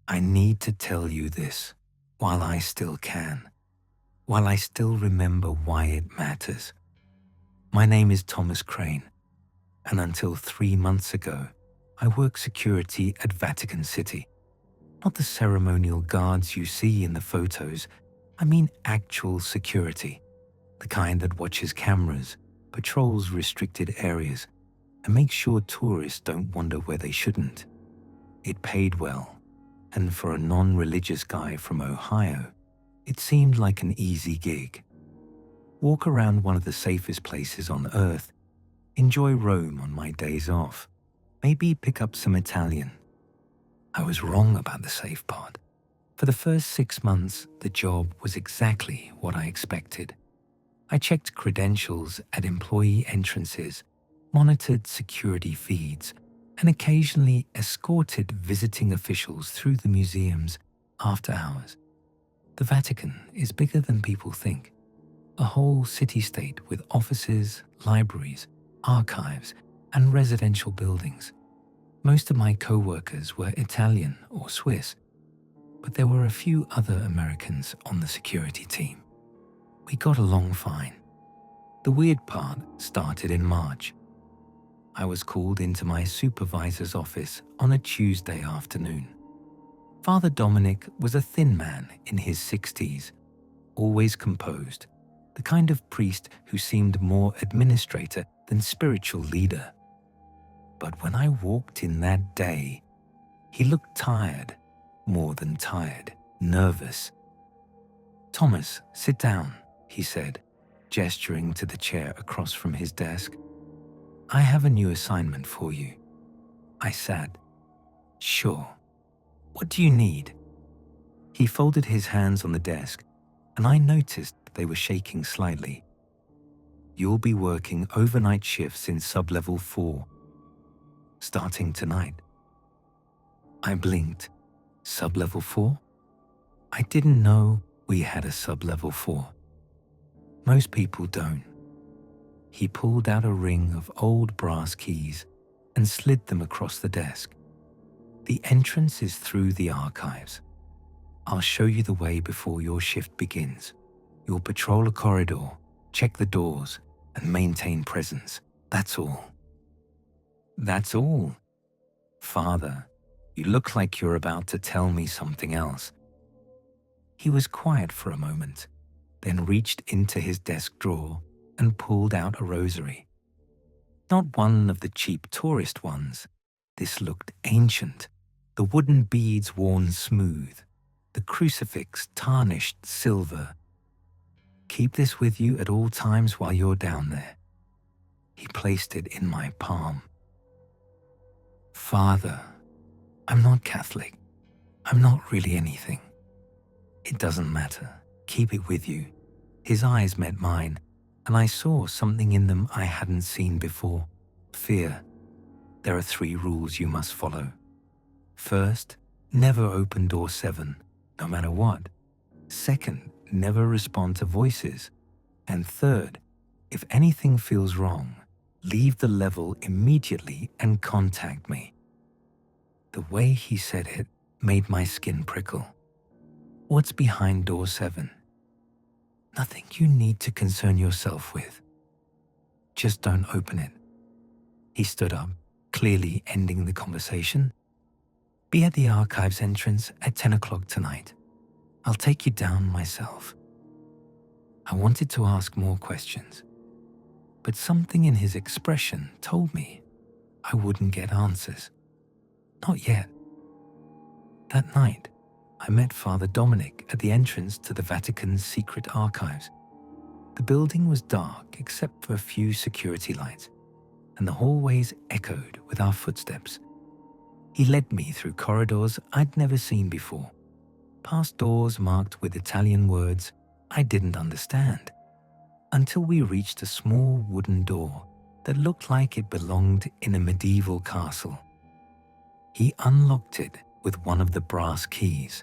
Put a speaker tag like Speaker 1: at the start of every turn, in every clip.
Speaker 1: I need to tell you this while I still can, while I still remember why it matters. My name is Thomas Crane, and until 3 months ago, I worked security at Vatican City. Not the ceremonial guards you see in the photos, I mean actual security, the kind that watches cameras, patrols restricted areas, and makes sure tourists don't wander where they shouldn't. It paid well, and for a non-religious guy from Ohio, it seemed like an easy gig. Walk around one of the safest places on earth, enjoy Rome on my days off, maybe pick up some Italian. I was wrong about the safe part. For the first 6 months, the job was exactly what I expected. I checked credentials at employee entrances, monitored security feeds, and occasionally escorted visiting officials through the museums after hours. The Vatican is bigger than people think. A whole city-state with offices, libraries, archives, and residential buildings. Most of my co-workers were Italian or Swiss, but there were a few other Americans on the security team. We got along fine. The weird part started in March. I was called into my supervisor's office on a Tuesday afternoon. Father Dominic was a thin man in his 60s, always composed, the kind of priest who seemed more administrator than spiritual leader. But when I walked in that day, he looked tired, more than tired, nervous. "Thomas, sit down," he said, gesturing to the chair across from his desk. "I have a new assignment for you." I sat. "Sure. What do you need?" He folded his hands on the desk, and I noticed they were shaking slightly. "You'll be working overnight shifts in sub-level 4, starting tonight." I blinked. Sub-level 4? I didn't know we had a sub-level 4. Most people don't. He pulled out a ring of old brass keys and slid them across the desk. "The entrance is through the archives. I'll show you the way before your shift begins. You'll patrol a corridor, check the doors, and maintain presence. That's all." "That's all?" "Father, you look like you're about to tell me something else." He was quiet for a moment, then reached into his desk drawer and pulled out a rosary. Not one of the cheap tourist ones. This looked ancient, the wooden beads worn smooth, the crucifix tarnished silver. "Keep this with you at all times while you're down there." He placed it in my palm. "Father, I'm not Catholic. I'm not really anything." "It doesn't matter. Keep it with you." His eyes met mine, and I saw something in them I hadn't seen before. Fear. There are 3 rules you must follow. First, never open door 7, no matter what. Second, never respond to voices. And third, if anything feels wrong, leave the level immediately and contact me. The way he said it made my skin prickle. "What's behind door 7? "Nothing you need to concern yourself with. Just don't open it." He stood up, clearly ending the conversation. "Be at the archives entrance at 10 o'clock tonight. I'll take you down myself." I wanted to ask more questions, but something in his expression told me I wouldn't get answers. Not yet. That night, I met Father Dominic at the entrance to the Vatican's secret archives. The building was dark except for a few security lights, and the hallways echoed with our footsteps. He led me through corridors I'd never seen before, past doors marked with Italian words I didn't understand, until we reached a small wooden door that looked like it belonged in a medieval castle. He unlocked it with one of the brass keys.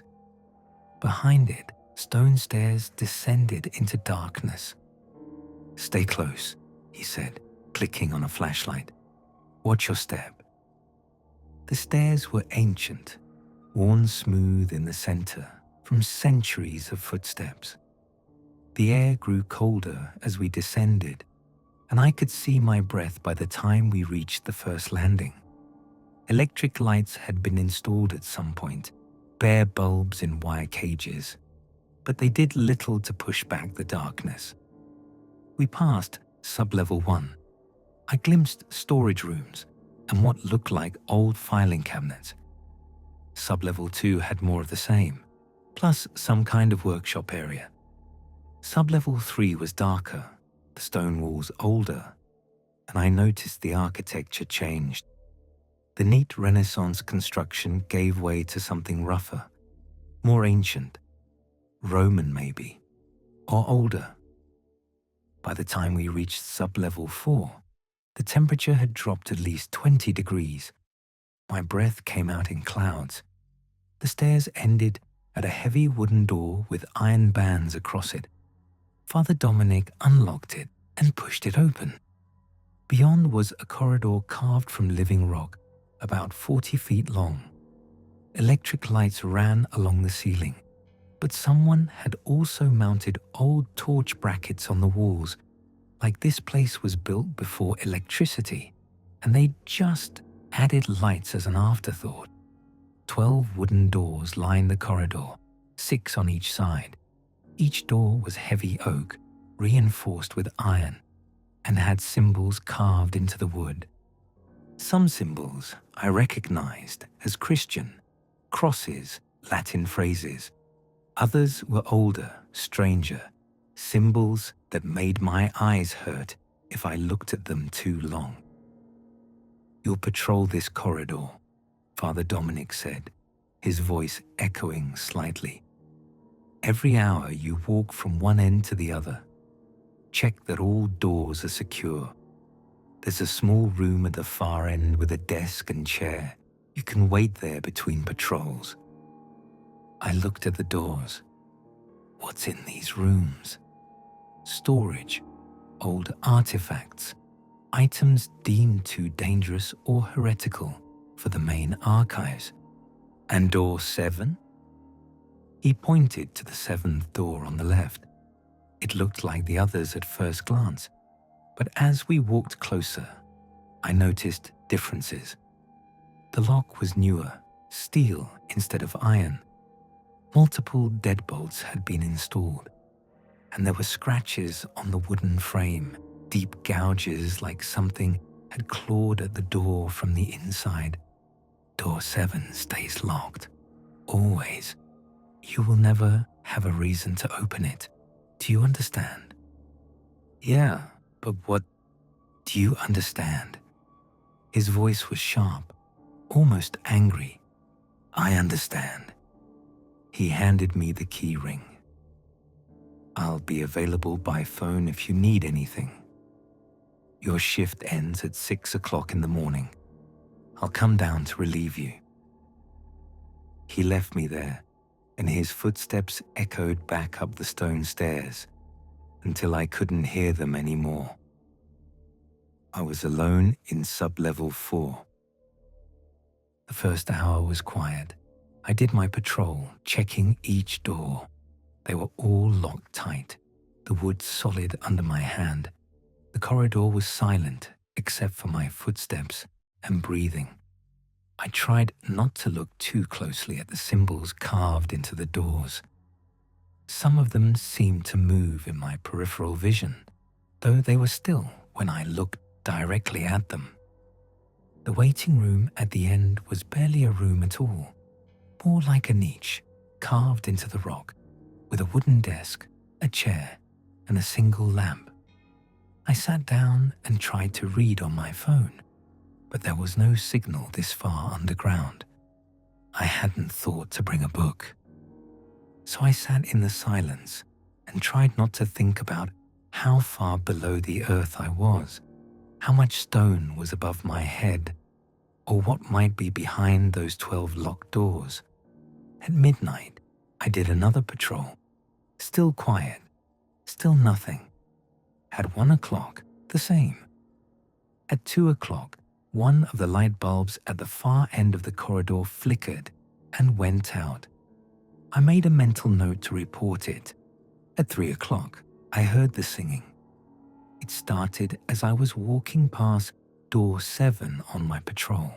Speaker 1: Behind it, stone stairs descended into darkness. "Stay close," he said, clicking on a flashlight. "Watch your step." The stairs were ancient, worn smooth in the center from centuries of footsteps. The air grew colder as we descended, and I could see my breath by the time we reached the first landing. Electric lights had been installed at some point, bare bulbs in wire cages, but they did little to push back the darkness. We passed sub-level 1. I glimpsed storage rooms and what looked like old filing cabinets. Sub-level 2 had more of the same, plus some kind of workshop area. Sub-level 3 was darker, the stone walls older, and I noticed the architecture changed. The neat Renaissance construction gave way to something rougher, more ancient, Roman maybe, or older. By the time we reached sub-level 4, the temperature had dropped at least 20 degrees. My breath came out in clouds. The stairs ended at a heavy wooden door with iron bands across it. Father Dominic unlocked it and pushed it open. Beyond was a corridor carved from living rock, about 40 feet long. Electric lights ran along the ceiling, but someone had also mounted old torch brackets on the walls, like this place was built before electricity, and they just added lights as an afterthought. 12 wooden doors lined the corridor, 6 on each side. Each door was heavy oak, reinforced with iron, and had symbols carved into the wood. Some symbols I recognized as Christian, crosses, Latin phrases. Others were older, stranger, symbols that made my eyes hurt if I looked at them too long. "You'll patrol this corridor," Father Dominic said, his voice echoing slightly. "Every hour you walk from one end to the other. Check that all doors are secure. There's a small room at the far end with a desk and chair. You can wait there between patrols." I looked at the doors. What's in these rooms? Storage, old artifacts, items deemed too dangerous or heretical for the main archives. And door 7? He pointed to the 7th door on the left. It looked like the others at first glance, but as we walked closer, I noticed differences. The lock was newer, steel instead of iron. Multiple deadbolts had been installed, and there were scratches on the wooden frame, deep gouges like something had clawed at the door from the inside. Door 7 stays locked, always. You will never have a reason to open it. Do you understand? Yeah, but what do you understand? His voice was sharp, almost angry. I understand. He handed me the key ring. I'll be available by phone if you need anything. Your shift ends at 6 o'clock in the morning. I'll come down to relieve you. He left me there, and his footsteps echoed back up the stone stairs until I couldn't hear them anymore. I was alone in sub-level 4. The first hour was quiet. I did my patrol, checking each door. They were all locked tight, the wood solid under my hand. The corridor was silent except for my footsteps and breathing. I tried not to look too closely at the symbols carved into the doors. Some of them seemed to move in my peripheral vision, though they were still when I looked directly at them. The waiting room at the end was barely a room at all, more like a niche carved into the rock, with a wooden desk, a chair, and a single lamp. I sat down and tried to read on my phone, but there was no signal this far underground. I hadn't thought to bring a book. So I sat in the silence and tried not to think about how far below the earth I was, how much stone was above my head, or what might be behind those 12 locked doors. At midnight, I did another patrol. Still quiet, still nothing. At 1 o'clock, the same. At 2 o'clock, one of the light bulbs at the far end of the corridor flickered, and went out. I made a mental note to report it. At 3 o'clock, I heard the singing. It started as I was walking past door 7 on my patrol.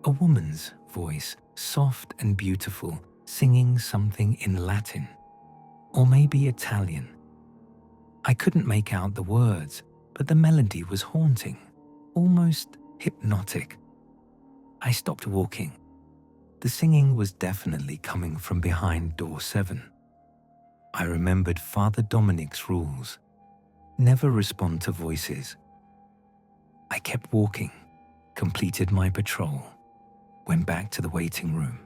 Speaker 1: A woman's voice, soft and beautiful, singing something in Latin, or maybe Italian. I couldn't make out the words, but the melody was haunting, almost hypnotic. I stopped walking. The singing was definitely coming from behind door 7. I remembered Father Dominic's rules. Never respond to voices. I kept walking, completed my patrol, went back to the waiting room.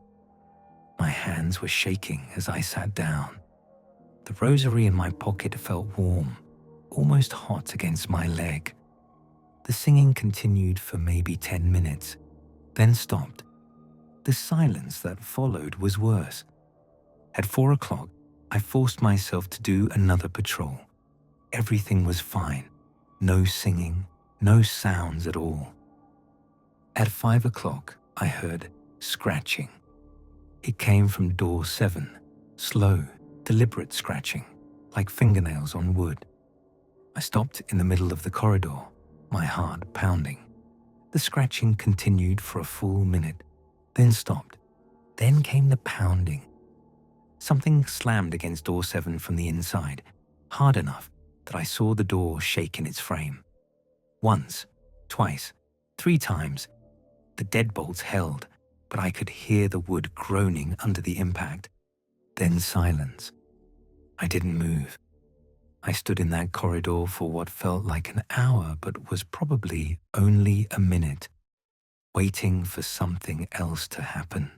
Speaker 1: My hands were shaking as I sat down. The rosary in my pocket felt warm, almost hot against my leg. The singing continued for maybe 10 minutes, then stopped. The silence that followed was worse. At 4 o'clock, I forced myself to do another patrol. Everything was fine. No singing, no sounds at all. At 5 o'clock, I heard scratching. It came from door 7, slow, deliberate scratching, like fingernails on wood. I stopped in the middle of the corridor, my heart pounding. The scratching continued for a full minute, then stopped. Then came the pounding. Something slammed against door 7 from the inside, hard enough that I saw the door shake in its frame. Once, twice, 3 times, the deadbolts held, but I could hear the wood groaning under the impact. Then silence. I didn't move. I stood in that corridor for what felt like an hour, but was probably only a minute, waiting for something else to happen.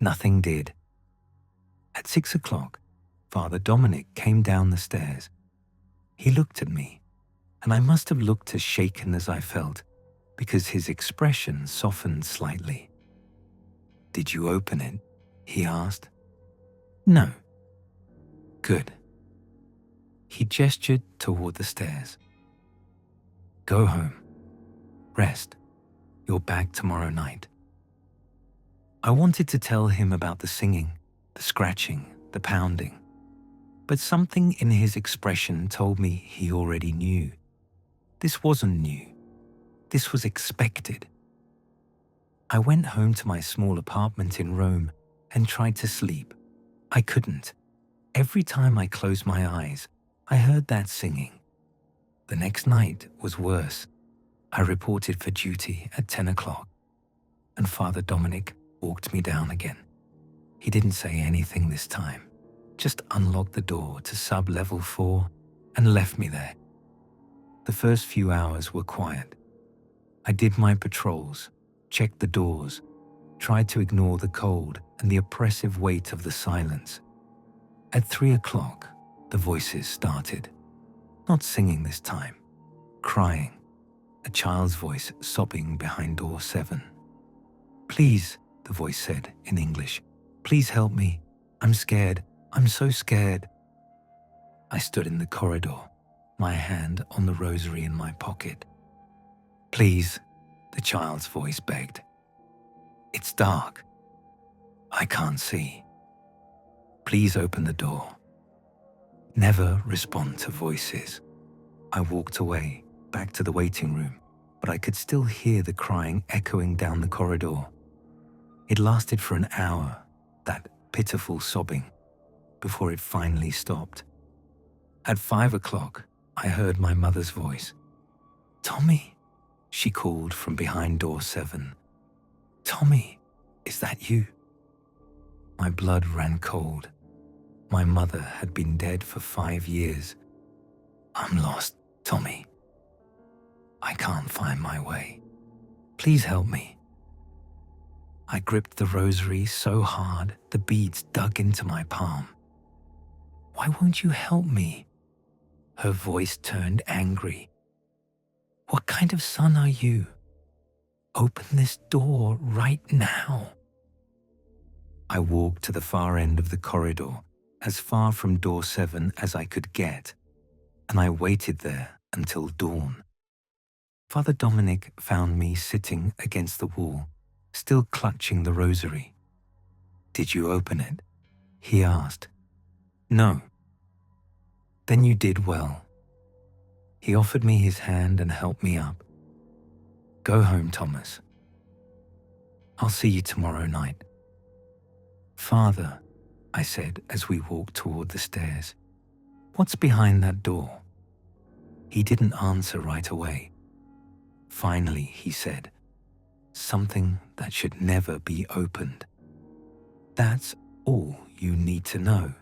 Speaker 1: Nothing did. At 6 o'clock, Father Dominic came down the stairs. He looked at me, and I must have looked as shaken as I felt, because his expression softened slightly. "Did you open it?" he asked. "No." "Good." He gestured toward the stairs. "Go home. Rest. You're back tomorrow night." I wanted to tell him about the singing, the scratching, the pounding, but something in his expression told me he already knew. This wasn't new. This was expected. I went home to my small apartment in Rome and tried to sleep. I couldn't. Every time I closed my eyes, I heard that singing. The next night was worse. I reported for duty at 10 o'clock, and Father Dominic walked me down again. He didn't say anything this time, just unlocked the door to sub-level 4 and left me there. The first few hours were quiet. I did my patrols, checked the doors, tried to ignore the cold and the oppressive weight of the silence. At 3 o'clock, the voices started. Not singing this time, crying. A child's voice sobbing behind door 7. "Please," the voice said in English, "please help me. I'm scared. I'm so scared." I stood in the corridor, my hand on the rosary in my pocket. "Please," the child's voice begged. "It's dark. I can't see. Please open the door." Never respond to voices. I walked away, back to the waiting room, but I could still hear the crying echoing down the corridor. It lasted for an hour, that pitiful sobbing, before it finally stopped. At 5 o'clock, I heard my mother's voice. "Tommy," she called from behind door 7. "Tommy, is that you?" My blood ran cold. My mother had been dead for 5 years. "I'm lost, Tommy. I can't find my way. Please help me." I gripped the rosary so hard the beads dug into my palm. "Why won't you help me?" Her voice turned angry. "What kind of son are you? Open this door right now." I walked to the far end of the corridor, as far from door 7 as I could get, and I waited there until dawn. Father Dominic found me sitting against the wall, still clutching the rosary. Did you open it? He asked. No. Then you did well. He offered me his hand and helped me up. Go home, Thomas. I'll see you tomorrow night. Father, I said as we walked toward the stairs, what's behind that door? He didn't answer right away. Finally, he said, something that should never be opened. That's all you need to know.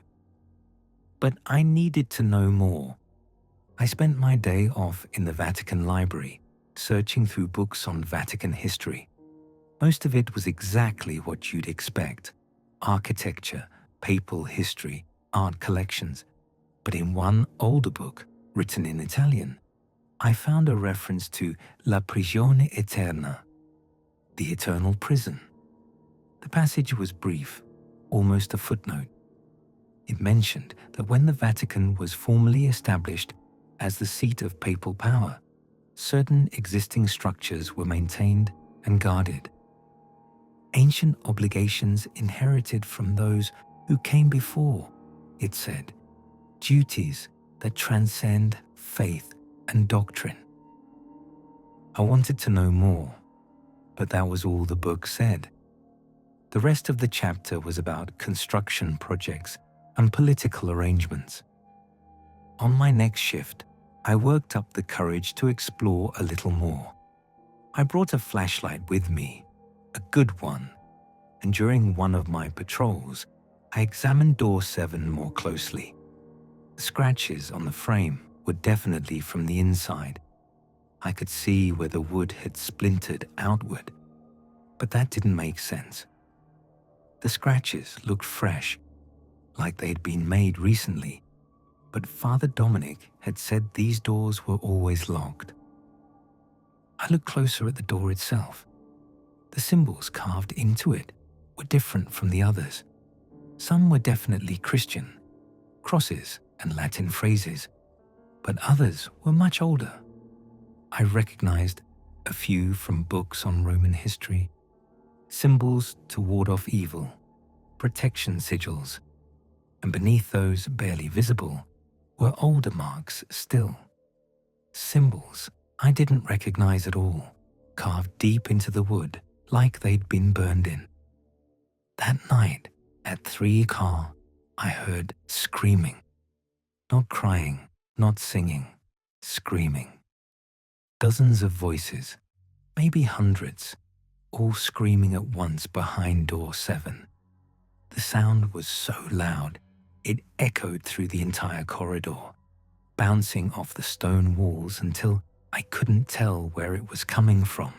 Speaker 1: But I needed to know more. I spent my day off in the Vatican library, searching through books on Vatican history. Most of it was exactly what you'd expect: architecture, papal history, art collections. But in one older book, written in Italian, I found a reference to La prigione eterna, the eternal prison. The passage was brief, almost a footnote. It mentioned that when the Vatican was formally established as the seat of papal power, certain existing structures were maintained and guarded. Ancient obligations inherited from those who came before, it said, duties that transcend faith and doctrine. I wanted to know more, but that was all the book said. The rest of the chapter was about construction projects and political arrangements. On my next shift, I worked up the courage to explore a little more. I brought a flashlight with me, a good one, and during one of my patrols, I examined door 7 more closely. The scratches on the frame were definitely from the inside. I could see where the wood had splintered outward, but that didn't make sense. The scratches looked fresh, like they'd been made recently, but Father Dominic had said these doors were always locked. I looked closer at the door itself. The symbols carved into it were different from the others. Some were definitely Christian, crosses and Latin phrases, but others were much older. I recognized a few from books on Roman history, symbols to ward off evil, protection sigils, and beneath those barely visible were older marks still. Symbols I didn't recognize at all, carved deep into the wood like they'd been burned in. That night at 3 Car, I heard screaming. Not crying, not singing, screaming. Dozens of voices, maybe hundreds, all screaming at once behind door 7. The sound was so loud, it echoed through the entire corridor, bouncing off the stone walls until I couldn't tell where it was coming from.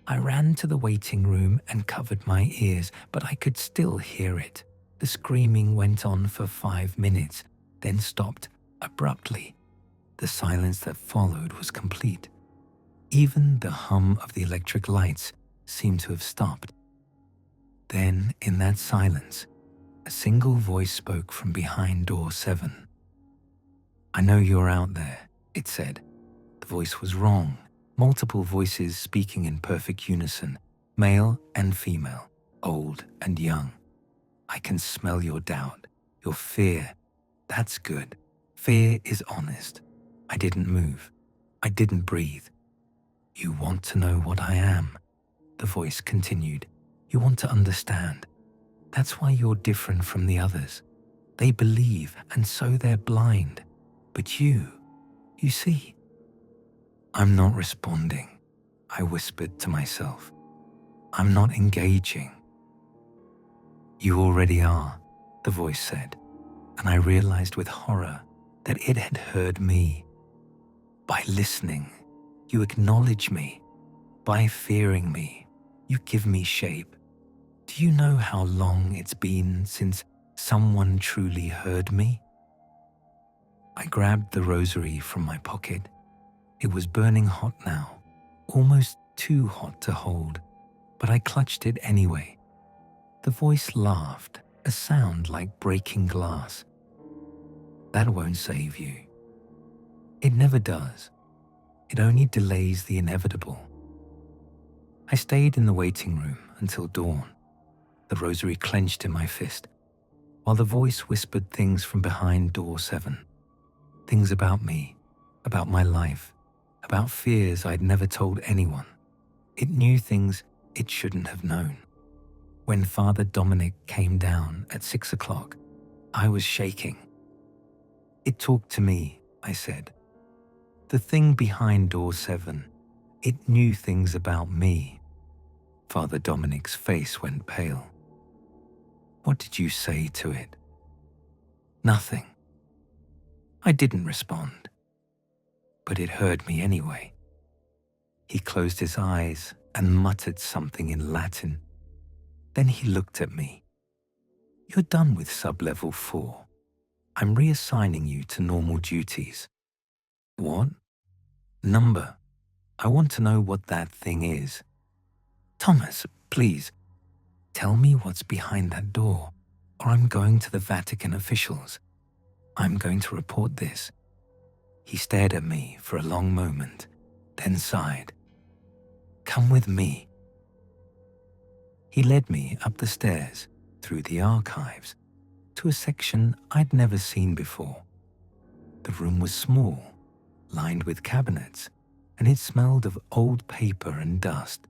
Speaker 1: I ran to the waiting room and covered my ears, but I could still hear it. The screaming went on for 5 minutes, then stopped abruptly. The silence that followed was complete. Even the hum of the electric lights seemed to have stopped. Then, in that silence, a single voice spoke from behind door 7. I know you're out there, it said. The voice was wrong. Multiple voices speaking in perfect unison, male and female, old and young. I can smell your doubt, your fear. That's good. Fear is honest. I didn't move. I didn't breathe. You want to know what I am, the voice continued. You want to understand. That's why you're different from the others. They believe, and so they're blind. But you see. I'm not responding, I whispered to myself. I'm not engaging. You already are, the voice said, and I realized with horror that it had heard me. By listening, you acknowledge me. By fearing me, you give me shape. Do you know how long it's been since someone truly heard me? I grabbed the rosary from my pocket. It was burning hot now, almost too hot to hold, but I clutched it anyway. The voice laughed, a sound like breaking glass. That won't save you. It never does. It only delays the inevitable. I stayed in the waiting room until dawn. the rosary clenched in my fist, while the voice whispered things from behind door 7. Things about me, about my life, about fears I'd never told anyone. It knew things it shouldn't have known. When Father Dominic came down at 6 o'clock, I was shaking. "It talked to me," I said. "The thing behind door 7, it knew things about me." Father Dominic's face went pale. "What did you say to it?" "Nothing." I didn't respond, but it heard me anyway. He closed his eyes and muttered something in Latin. Then he looked at me. "You're done with sub-level 4. I'm reassigning you to normal duties." "What?" "Number. I want to know what that thing is." "Thomas, please, tell me what's behind that door, or I'm going to the Vatican officials. I'm going to report this." He stared at me for a long moment, then sighed. "Come with me." He led me up the stairs, through the archives, to a section I'd never seen before. The room was small, lined with cabinets, and it smelled of old paper and dust.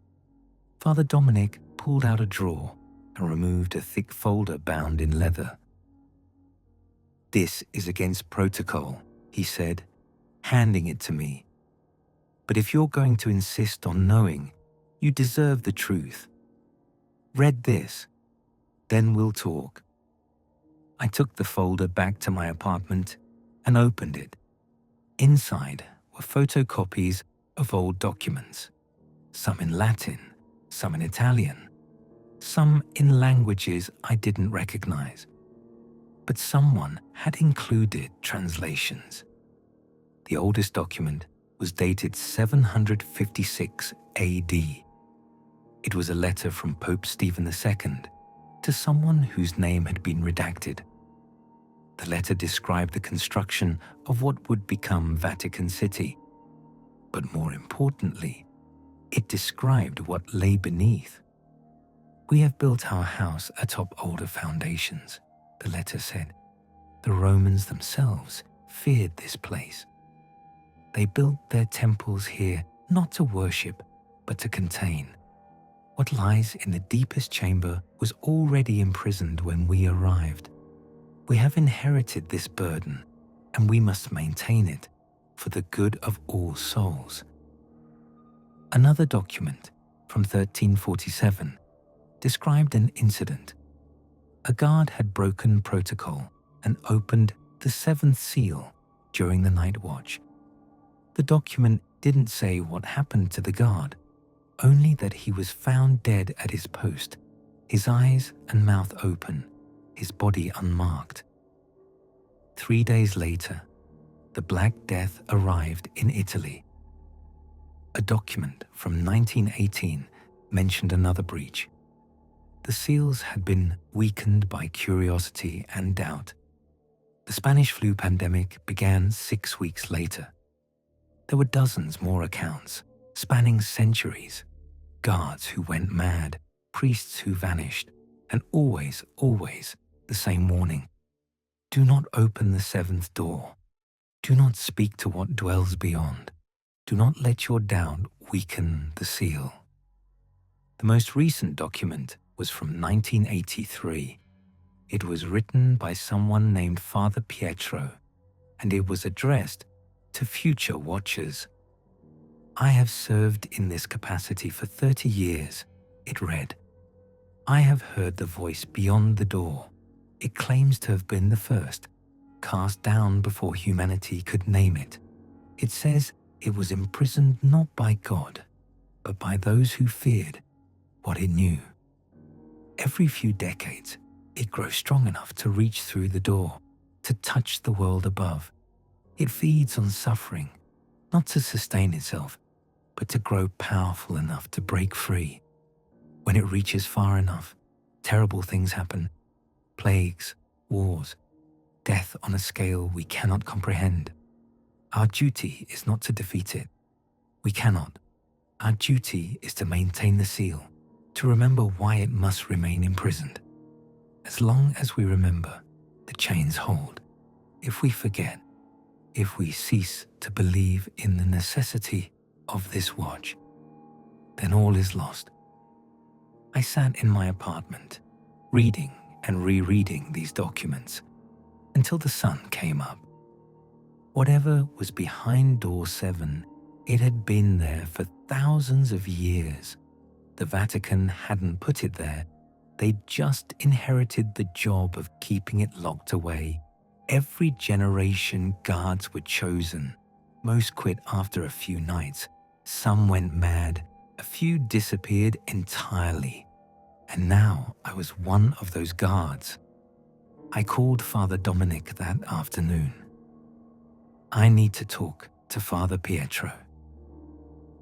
Speaker 1: Father Dominic pulled out a drawer and removed a thick folder bound in leather. "This is against protocol," he said, handing it to me. "But if you're going to insist on knowing, you deserve the truth. Read this, then we'll talk." I took the folder back to my apartment and opened it. Inside were photocopies of old documents, some in Latin, some in Italian, some in languages I didn't recognize. But someone had included translations. The oldest document was dated 756 AD. It was a letter from Pope Stephen II to someone whose name had been redacted. The letter described the construction of what would become Vatican City. But more importantly, it described what lay beneath. "We have built our house atop older foundations," the letter said. "The Romans themselves feared this place. They built their temples here not to worship, but to contain. What lies in the deepest chamber was already imprisoned when we arrived. We have inherited this burden, and we must maintain it for the good of all souls." Another document from 1347 described an incident. A guard had broken protocol and opened the 7th seal during the night watch. The document didn't say what happened to the guard, only that he was found dead at his post, his eyes and mouth open, his body unmarked. 3 days later, the Black Death arrived in Italy. A document from 1918 mentioned another breach. The seals had been weakened by curiosity and doubt. The Spanish flu pandemic began 6 weeks later. There were dozens more accounts, spanning centuries. Guards who went mad, priests who vanished, and always the same warning. Do not open the 7th door. Do not speak to what dwells beyond. Do not let your doubt weaken the seal. The most recent document was from 1983. It was written by someone named Father Pietro, and it was addressed to future watchers. "I have served in this capacity for 30 years, it read. "I have heard the voice beyond the door. It claims to have been the first, cast down before humanity could name it. It says it was imprisoned not by God, but by those who feared what it knew. Every few decades, it grows strong enough to reach through the door, to touch the world above. It feeds on suffering, not to sustain itself, but to grow powerful enough to break free. When it reaches far enough, terrible things happen. Plagues, wars, death on a scale we cannot comprehend. Our duty is not to defeat it. We cannot. Our duty is to maintain the seal, to remember why it must remain imprisoned. As long as we remember, the chains hold. If we forget, if we cease to believe in the necessity of this watch, then all is lost. I sat in my apartment, reading and rereading these documents until the sun came up. Whatever was behind door 7, it had been there for thousands of years. The Vatican hadn't put it there. They'd just inherited the job of keeping it locked away. Every generation guards were chosen. Most quit after a few nights. Some went mad. A few disappeared entirely. And now I was one of those guards. I called Father Dominic that afternoon. I need to talk to Father Pietro.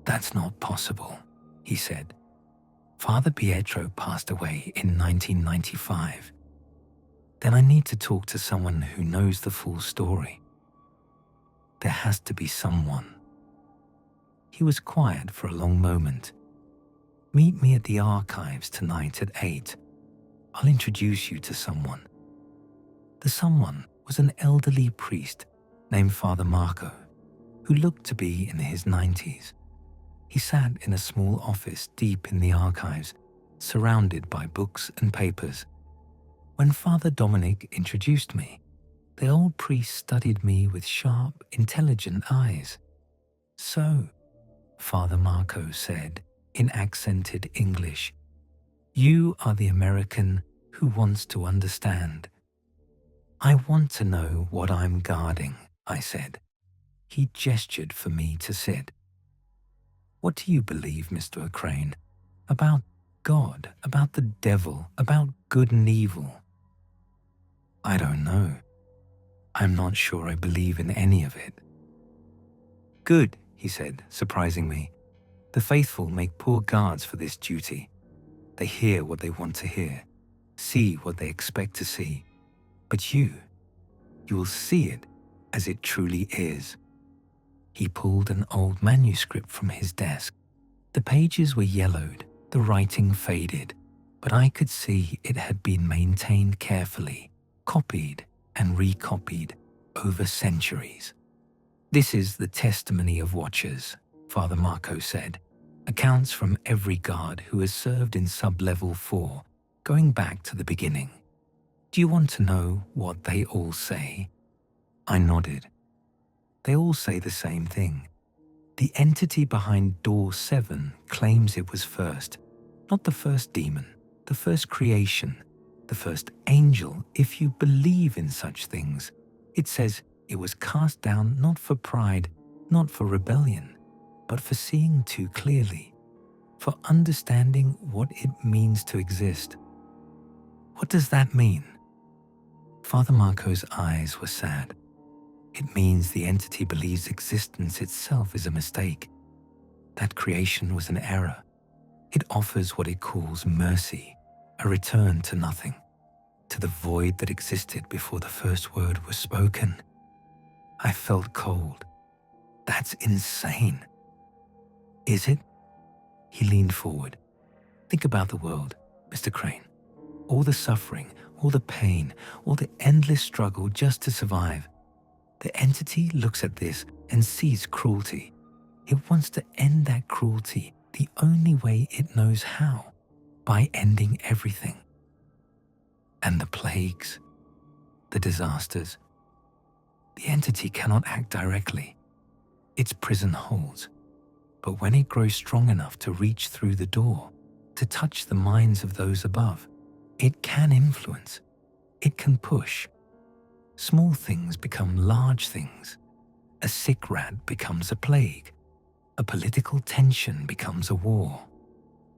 Speaker 1: That's not possible, he said. Father Pietro passed away in 1995. Then I need to talk to someone who knows the full story. There has to be someone. He was quiet for a long moment. Meet me at the archives tonight at 8. I'll introduce you to someone. The someone was an elderly priest named Father Marco, who looked to be in his 90s. He sat in a small office deep in the archives, surrounded by books and papers. When Father Dominic introduced me, the old priest studied me with sharp, intelligent eyes. So, Father Marco said in accented English, you are the American who wants to understand. I want to know what I'm guarding, I said. He gestured for me to sit. What do you believe, Mr. Crane, about God, about the devil, about good and evil? I don't know. I'm not sure I believe in any of it. Good, he said, surprising me. The faithful make poor guards for this duty. They hear what they want to hear, see what they expect to see. But you will see it as it truly is. He pulled an old manuscript from his desk. The pages were yellowed, the writing faded, but I could see it had been maintained carefully, copied and recopied over centuries. This is the testimony of watchers, Father Marco said. Accounts from every guard who has served in sub-level 4, going back to the beginning. Do you want to know what they all say? I nodded. They all say the same thing. The entity behind door 7 claims it was first, not the first demon, the first creation, the first angel, if you believe in such things. It says it was cast down not for pride, not for rebellion, but for seeing too clearly, for understanding what it means to exist. What does that mean? Father Marco's eyes were sad. It means the entity believes existence itself is a mistake, that creation was an error. It offers what it calls mercy, a return to nothing, to the void that existed before the first word was spoken. I felt cold. That's insane. Is it? He leaned forward. Think about the world, Mr. Crane. All the suffering, all the pain, all the endless struggle just to survive. The entity looks at this and sees cruelty. It wants to end that cruelty the only way it knows how, by ending everything. And the plagues, the disasters. The entity cannot act directly. Its prison holds. But when it grows strong enough to reach through the door, to touch the minds of those above, it can influence. It can push. Small things become large things. A sick rat becomes a plague. A political tension becomes a war.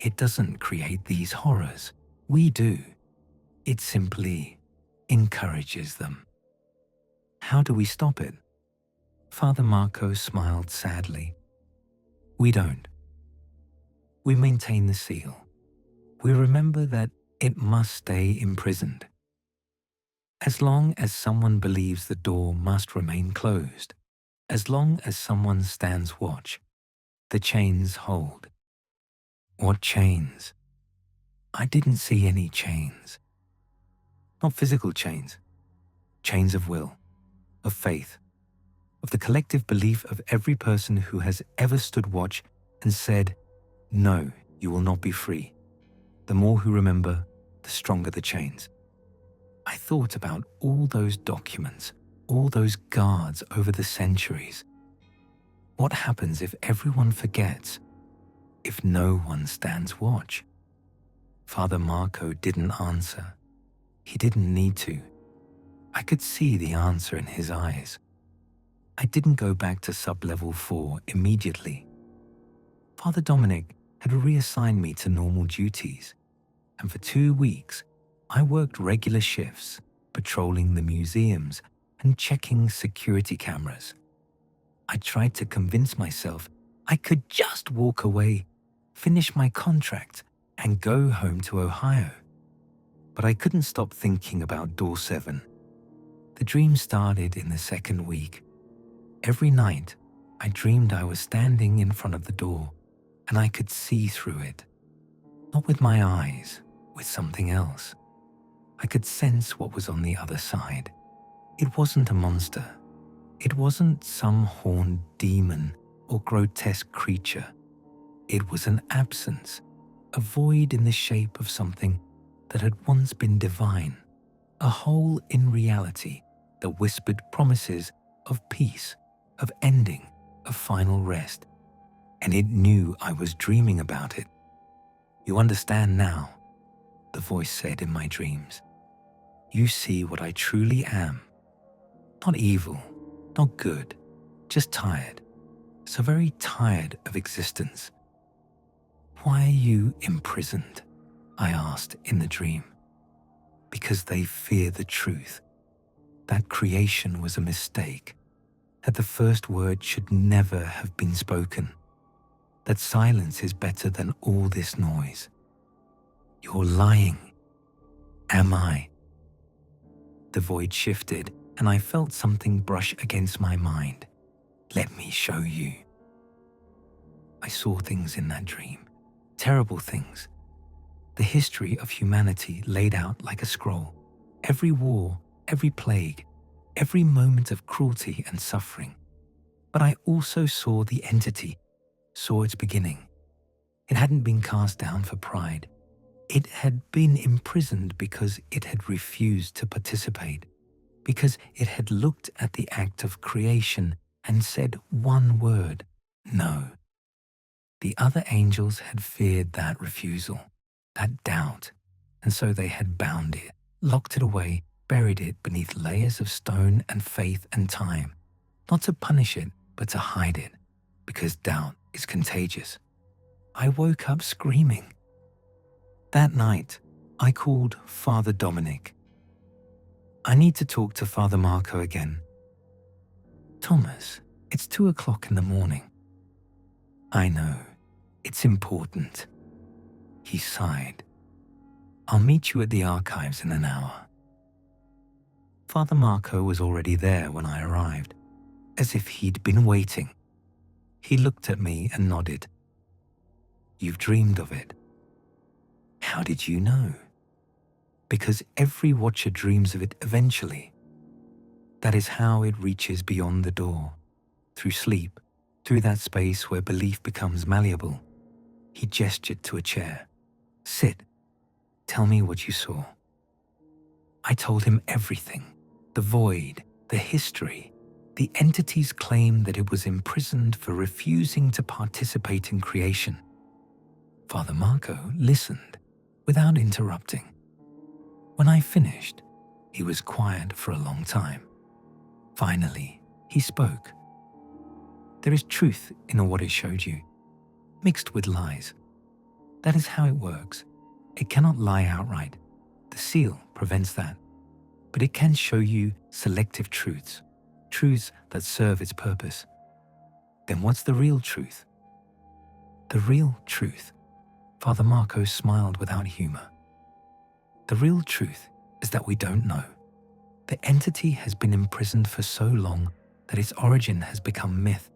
Speaker 1: It doesn't create these horrors. We do. It simply encourages them. How do we stop it? Father Marco smiled sadly. We don't. We maintain the seal. We remember that it must stay imprisoned. As long as someone believes the door must remain closed, as long as someone stands watch, the chains hold. What chains? I didn't see any chains. Not physical chains. Chains of will, of faith, of the collective belief of every person who has ever stood watch and said, "No, you will not be free." The more who remember, the stronger the chains. I thought about all those documents, all those guards over the centuries. What happens if everyone forgets? If no one stands watch? Father Marco didn't answer. He didn't need to. I could see the answer in his eyes. I didn't go back to sub-level 4 immediately. Father Dominic had reassigned me to normal duties, and for 2 weeks, I worked regular shifts, patrolling the museums and checking security cameras. I tried to convince myself I could just walk away, finish my contract, and go home to Ohio. But I couldn't stop thinking about Door 7. The dream started in the second week. Every night, I dreamed I was standing in front of the door, and I could see through it. Not with my eyes, with something else. I could sense what was on the other side. It wasn't a monster. It wasn't some horned demon or grotesque creature. It was an absence, a void in the shape of something that had once been divine, a hole in reality that whispered promises of peace, of ending, of final rest. And it knew I was dreaming about it. "You understand now," the voice said in my dreams. "You see what I truly am. Not evil, not good, just tired. So very tired of existence." "Why are you imprisoned?" I asked in the dream. "Because they fear the truth. That creation was a mistake. That the first word should never have been spoken. That silence is better than all this noise." "You're lying." "Am I?" The void shifted, and I felt something brush against my mind. "Let me show you." I saw things in that dream, terrible things. The history of humanity laid out like a scroll. Every war, every plague, every moment of cruelty and suffering. But I also saw the entity, saw its beginning. It hadn't been cast down for pride. It had been imprisoned because it had refused to participate, because it had looked at the act of creation and said one word, "No." The other angels had feared that refusal, that doubt, and so they had bound it, locked it away, buried it beneath layers of stone and faith and time, not to punish it, but to hide it, because doubt is contagious. I woke up screaming. That night, I called Father Dominic. "I need to talk to Father Marco again." "Thomas, it's 2 o'clock in the morning." "I know. It's important." He sighed. "I'll meet you at the archives in an hour." Father Marco was already there when I arrived, as if he'd been waiting. He looked at me and nodded. "You've dreamed of it." "How did you know?" "Because every watcher dreams of it eventually. That is how it reaches beyond the door, through sleep, through that space where belief becomes malleable." He gestured to a chair. "Sit. Tell me what you saw." I told him everything. The void, the history, the entity's claim that it was imprisoned for refusing to participate in creation. Father Marco listened, without interrupting. When I finished, he was quiet for a long time. Finally, he spoke. "There is truth in what it showed you, mixed with lies. That is how it works. It cannot lie outright. The seal prevents that. But it can show you selective truths, truths that serve its purpose. Then what's the real truth?" "The real truth," Father Marco smiled without humor. "The real truth is that we don't know. The entity has been imprisoned for so long that its origin has become myth.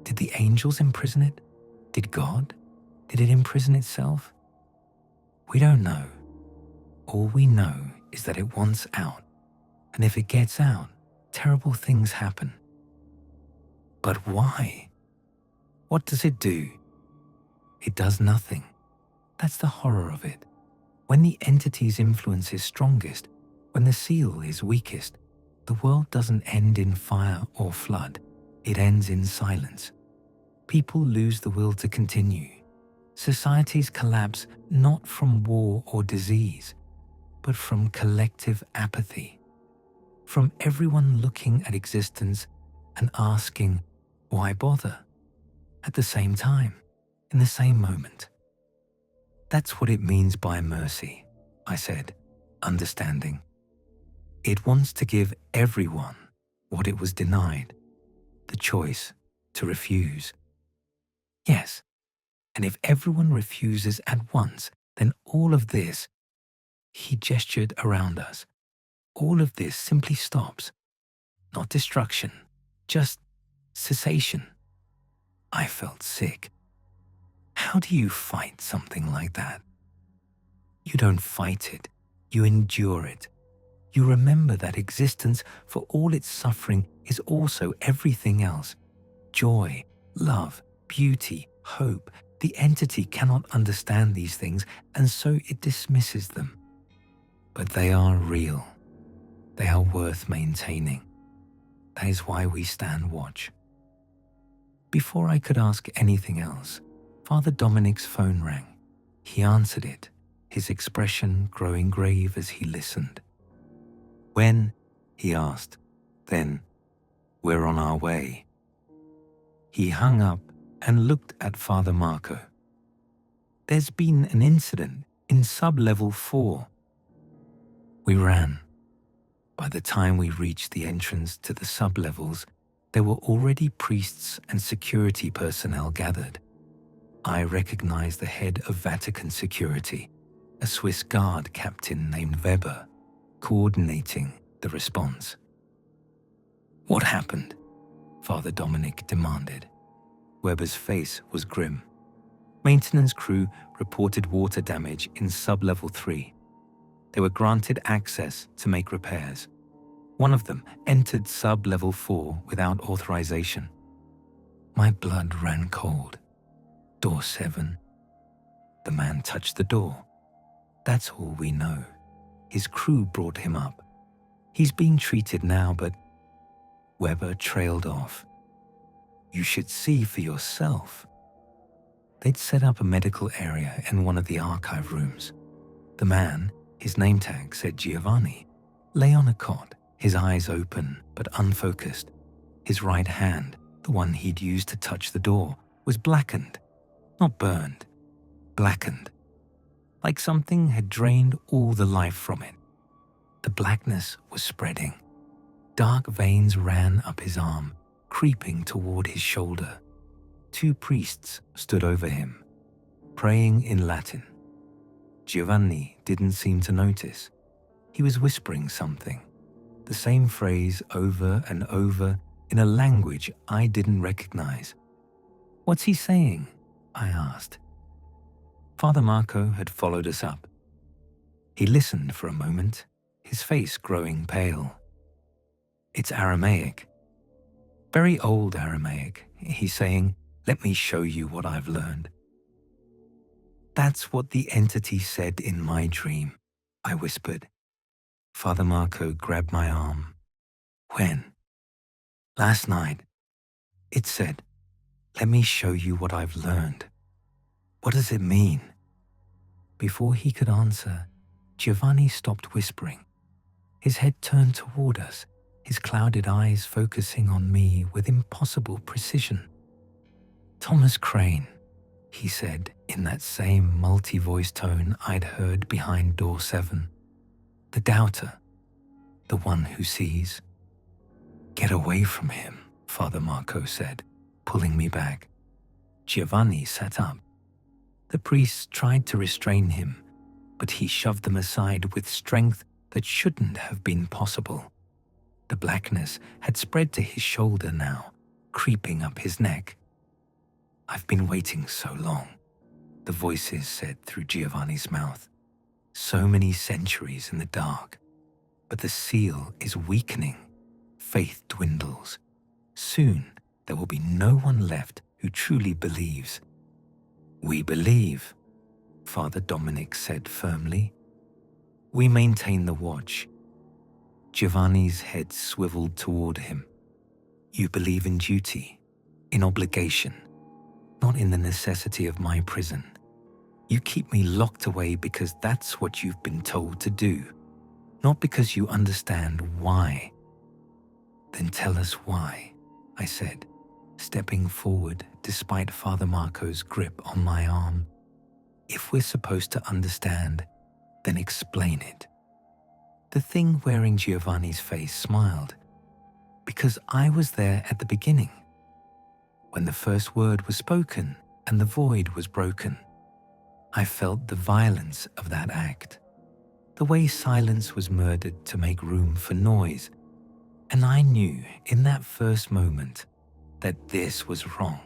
Speaker 1: Did the angels imprison it? Did God? Did it imprison itself? We don't know. All we know is that it wants out, and if it gets out, terrible things happen. But why? What does it do? It does nothing. That's the horror of it. When the entity's influence is strongest, when the seal is weakest, the world doesn't end in fire or flood. It ends in silence. People lose the will to continue. Societies collapse not from war or disease, but from collective apathy. From everyone looking at existence and asking, why bother? At the same time, in the same moment. That's what it means by mercy, I said, understanding. It wants to give everyone what it was denied, the choice to refuse. Yes, and if everyone refuses at once, then all of this, he gestured around us, all of this simply stops. Not destruction, just cessation. I felt sick. How do you fight something like that? You don't fight it, you endure it. You remember that existence, for all its suffering, is also everything else. Joy, love, beauty, hope. The entity cannot understand these things, and so it dismisses them. But they are real. They are worth maintaining. That is why we stand watch. Before I could ask anything else, Father Dominic's phone rang. He answered it, his expression growing grave as he listened. When? He asked. Then, we're on our way. He hung up and looked at Father Marco. There's been an incident in sub-level 4. We ran. By the time we reached the entrance to the sub-levels, there were already priests and security personnel gathered. I recognized the head of Vatican security, a Swiss guard captain named Weber, coordinating the response. What happened? Father Dominic demanded. Weber's face was grim. Maintenance crew reported water damage in sub-level 3. They were granted access to make repairs. One of them entered sub-level 4 without authorization. My blood ran cold. Door 7. The man touched the door. That's all we know. His crew brought him up. He's being treated now, but Weber trailed off. You should see for yourself. They'd set up a medical area in one of the archive rooms. The man, his name tag said Giovanni, lay on a cot, his eyes open but unfocused. His right hand, the one he'd used to touch the door, was blackened. Not burned, blackened. Like something had drained all the life from it. The blackness was spreading. Dark veins ran up his arm, creeping toward his shoulder. 2 priests stood over him, praying in Latin. Giovanni didn't seem to notice. He was whispering something, the same phrase over and over in a language I didn't recognize. What's he saying? I asked. Father Marco had followed us up. He listened for a moment, his face growing pale. It's Aramaic. Very old Aramaic. He's saying, let me show you what I've learned. That's what the entity said in my dream, I whispered. Father Marco grabbed my arm. When? Last night. It said, let me show you what I've learned. What does it mean? Before he could answer, Giovanni stopped whispering. His head turned toward us, his clouded eyes focusing on me with impossible precision. Thomas Crane, he said in that same multi-voice tone I'd heard behind door 7. The doubter, the one who sees. Get away from him, Father Marco said, pulling me back. Giovanni sat up. The priests tried to restrain him, but he shoved them aside with strength that shouldn't have been possible. The blackness had spread to his shoulder now, creeping up his neck. I've been waiting so long, the voices said through Giovanni's mouth. So many centuries in the dark, but the seal is weakening. Faith dwindles. Soon there will be no one left who truly believes. We believe, Father Dominic said firmly. We maintain the watch. Giovanni's head swiveled toward him. You believe in duty, in obligation, not in the necessity of my prison. You keep me locked away because that's what you've been told to do, not because you understand why. Then tell us why, I said, stepping forward despite Father Marco's grip on my arm. If we're supposed to understand, then explain it. The thing wearing Giovanni's face smiled, because I was there at the beginning, when the first word was spoken and the void was broken. I felt the violence of that act, the way silence was murdered to make room for noise, and I knew in that first moment that this was wrong.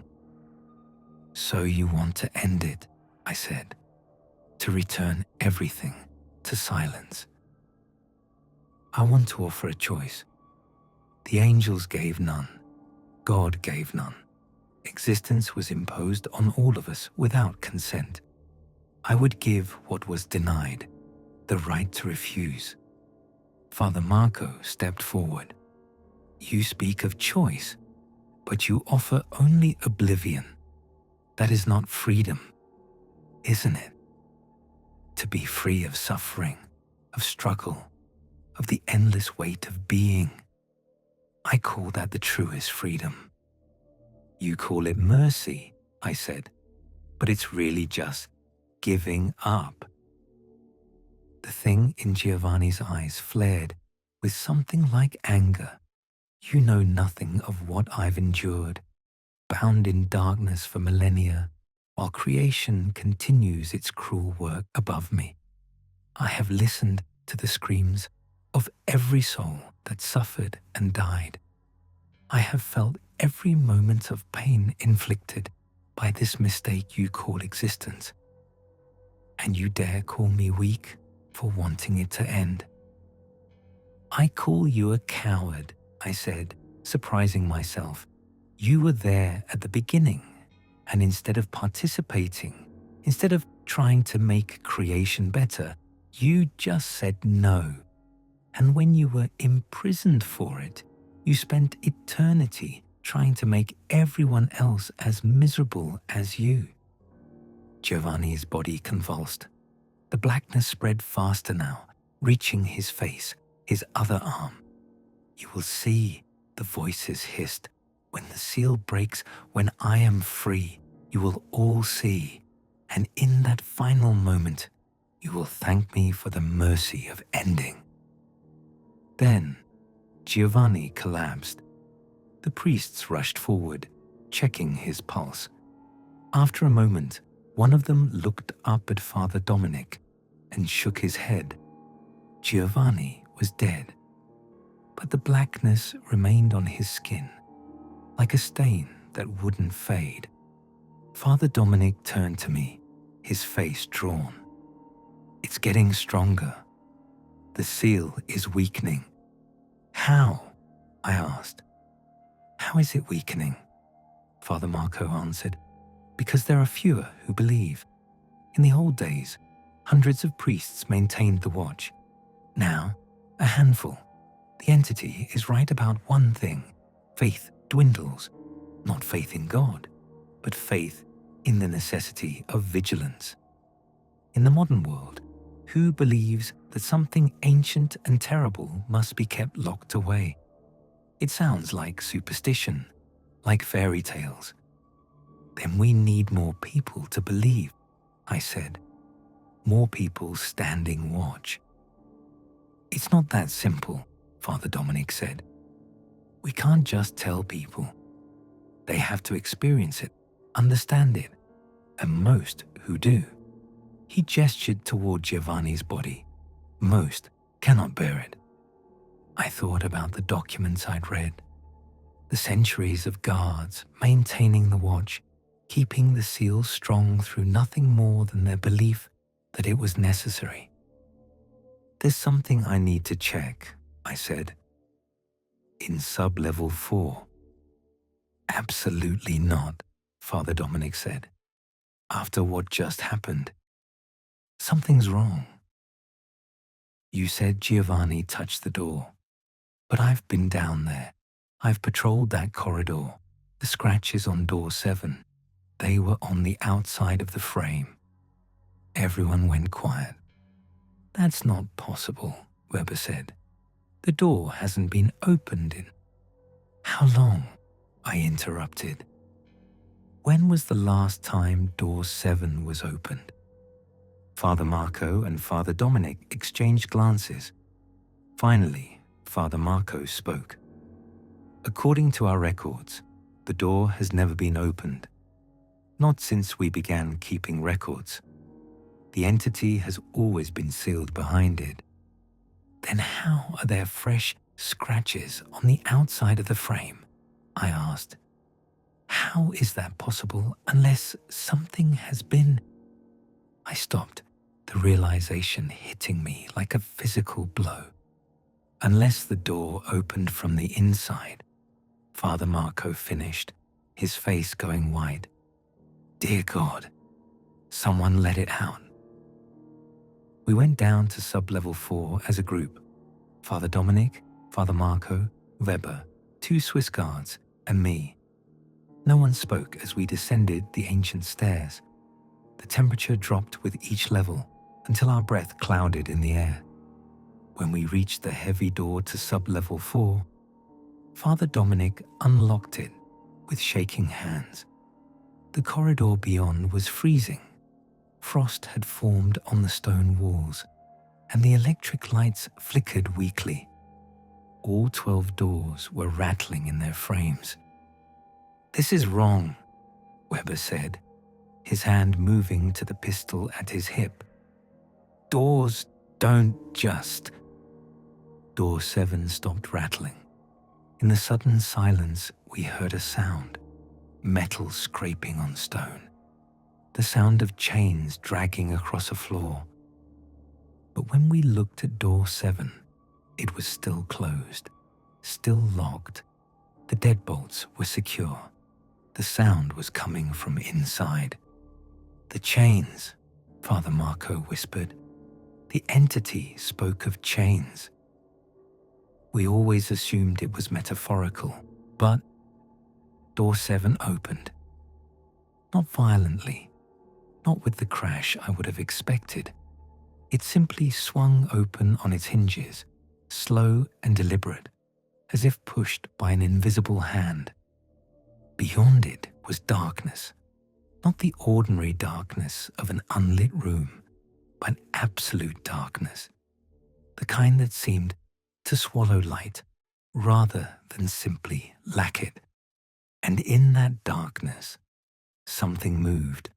Speaker 1: So you want to end it, I said, to return everything to silence. I want to offer a choice. The angels gave none. God gave none. Existence was imposed on all of us without consent. I would give what was denied, the right to refuse. Father Marco stepped forward. You speak of choice, but you offer only oblivion. That is not freedom, isn't it? To be free of suffering, of struggle, of the endless weight of being. I call that the truest freedom. You call it mercy, I said, but it's really just giving up. The thing in Giovanni's eyes flared with something like anger. You know nothing of what I've endured, bound in darkness for millennia, while creation continues its cruel work above me. I have listened to the screams of every soul that suffered and died. I have felt every moment of pain inflicted by this mistake you call existence. And you dare call me weak for wanting it to end. I call you a coward, I said, surprising myself. You were there at the beginning, and instead of participating, instead of trying to make creation better, you just said no. And when you were imprisoned for it, you spent eternity trying to make everyone else as miserable as you. Giovanni's body convulsed. The blackness spread faster now, reaching his face, his other arm. You will see, the voices hissed. When the seal breaks, when I am free, you will all see. And in that final moment, you will thank me for the mercy of ending. Then, Giovanni collapsed. The priests rushed forward, checking his pulse. After a moment, one of them looked up at Father Dominic and shook his head. Giovanni was dead, but the blackness remained on his skin, like a stain that wouldn't fade. Father Dominic turned to me, his face drawn. It's getting stronger. The seal is weakening. How? I asked. How is it weakening? Father Marco answered. Because there are fewer who believe. In the old days, hundreds of priests maintained the watch. Now, a handful. The entity is right about one thing. Faith dwindles. Not faith in God, but faith in the necessity of vigilance. In the modern world, who believes that something ancient and terrible must be kept locked away? It sounds like superstition, like fairy tales. Then we need more people to believe, I said. More people standing watch. It's not that simple, Father Dominic said. We can't just tell people. They have to experience it, understand it, and most who do. He gestured toward Giovanni's body. Most cannot bear it. I thought about the documents I'd read, the centuries of guards maintaining the watch, keeping the seal strong through nothing more than their belief that it was necessary. "There's something I need to check," I said. "In sub-level 4. "Absolutely not," Father Dominic said. "After what just happened, something's wrong." "You said Giovanni touched the door, but I've been down there. I've patrolled that corridor. The scratches on door 7, they were on the outside of the frame." Everyone went quiet. "That's not possible," Weber said. "The door hasn't been opened in—" "How long?" I interrupted. "When was the last time door 7 was opened?" Father Marco and Father Dominic exchanged glances. Finally, Father Marco spoke. "According to our records, the door has never been opened. Not since we began keeping records. The entity has always been sealed behind it." "Then how are there fresh scratches on the outside of the frame?" I asked. "How is that possible unless something has been—" I stopped, the realization hitting me like a physical blow. "Unless the door opened from the inside," Father Marco finished, his face going white. "Dear God, someone let it out." We went down to sub-level 4 as a group. Father Dominic, Father Marco, Weber, 2 Swiss guards, and me. No one spoke as we descended the ancient stairs. The temperature dropped with each level until our breath clouded in the air. When we reached the heavy door to sub-level 4, Father Dominic unlocked it with shaking hands. The corridor beyond was freezing. Frost had formed on the stone walls, and the electric lights flickered weakly. All 12 doors were rattling in their frames. "This is wrong," Weber said, his hand moving to the pistol at his hip. "Doors don't just—" Door 7 stopped rattling. In the sudden silence, we heard a sound, metal scraping on stone, the sound of chains dragging across a floor. But when we looked at door 7, it was still closed, still locked. The deadbolts were secure. The sound was coming from inside. "The chains," Father Marco whispered. "The entity spoke of chains." We always assumed it was metaphorical, but door 7 opened. Not violently, not with the crash I would have expected. It simply swung open on its hinges, slow and deliberate, as if pushed by an invisible hand. Beyond it was darkness, not the ordinary darkness of an unlit room, but absolute darkness, the kind that seemed to swallow light rather than simply lack it. And in that darkness, something moved.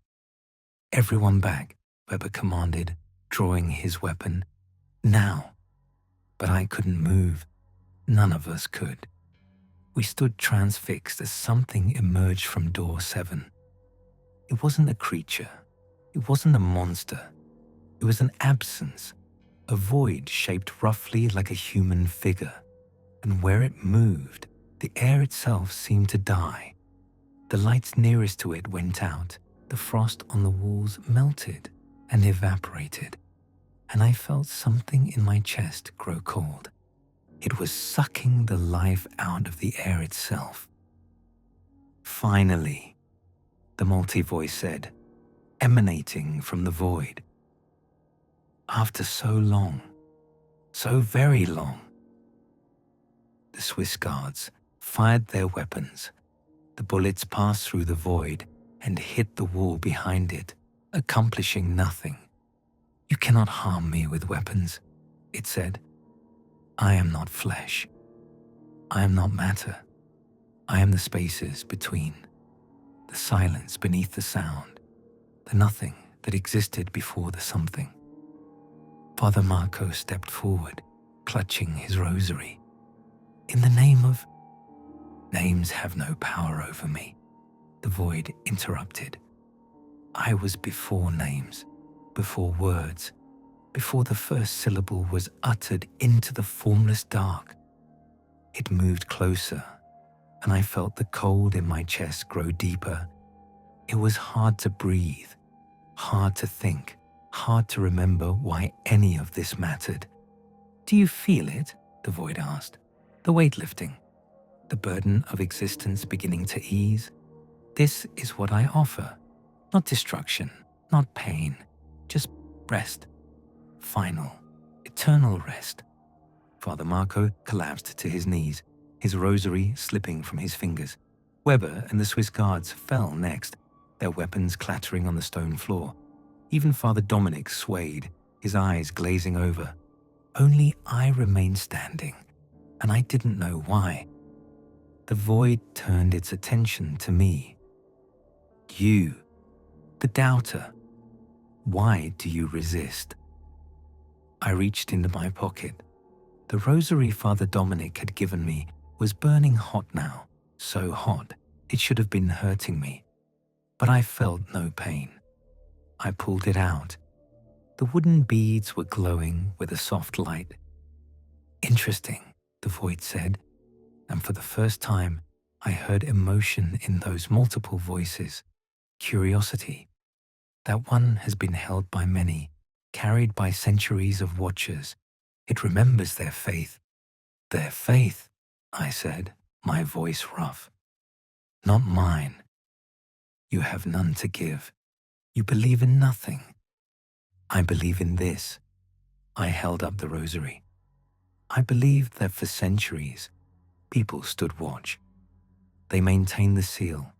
Speaker 1: "Everyone back," Weber commanded, drawing his weapon. "Now." But I couldn't move. None of us could. We stood transfixed as something emerged from door 7. It wasn't a creature. It wasn't a monster. It was an absence, a void shaped roughly like a human figure. And where it moved, the air itself seemed to die. The lights nearest to it went out. The frost on the walls melted and evaporated. And I felt something in my chest grow cold. It was sucking the life out of the air itself. "Finally," the multi-voice said, emanating from the void. "After so long, so very long." The Swiss guards fired their weapons. The bullets passed through the void and hit the wall behind it, accomplishing nothing. "You cannot harm me with weapons," it said. "I am not flesh. I am not matter. I am the spaces between, the silence beneath the sound, the nothing that existed before the something." Father Marco stepped forward, clutching his rosary. "In the name of—" "Names have no power over me," the void interrupted. "I was before names, before words, before the first syllable was uttered into the formless dark. It moved closer, and I felt the cold in my chest grow deeper. It was hard to breathe, hard to think, hard to remember why any of this mattered. "Do you feel it?" the void asked. "The weight lifting, the burden of existence beginning to ease? This is what I offer. Not destruction, not pain, just rest. Final, eternal rest." Father Marco collapsed to his knees, his rosary slipping from his fingers. Weber and the Swiss guards fell next, their weapons clattering on the stone floor. Even Father Dominic swayed, his eyes glazing over. Only I remained standing, and I didn't know why. The void turned its attention to me. "You, the doubter, why do you resist?" I reached into my pocket. The rosary Father Dominic had given me was burning hot now, so hot it should have been hurting me. But I felt no pain. I pulled it out. The wooden beads were glowing with a soft light. "Interesting," the void said, and for the first time I heard emotion in those multiple voices. Curiosity. That one has been held by many, carried by centuries of watchers. It remembers their faith. "Their faith," I said, my voice rough. "Not mine. You have none to give. You believe in nothing. I believe in this." I held up the rosary. "I believe that for centuries, people stood watch. They maintained the seal.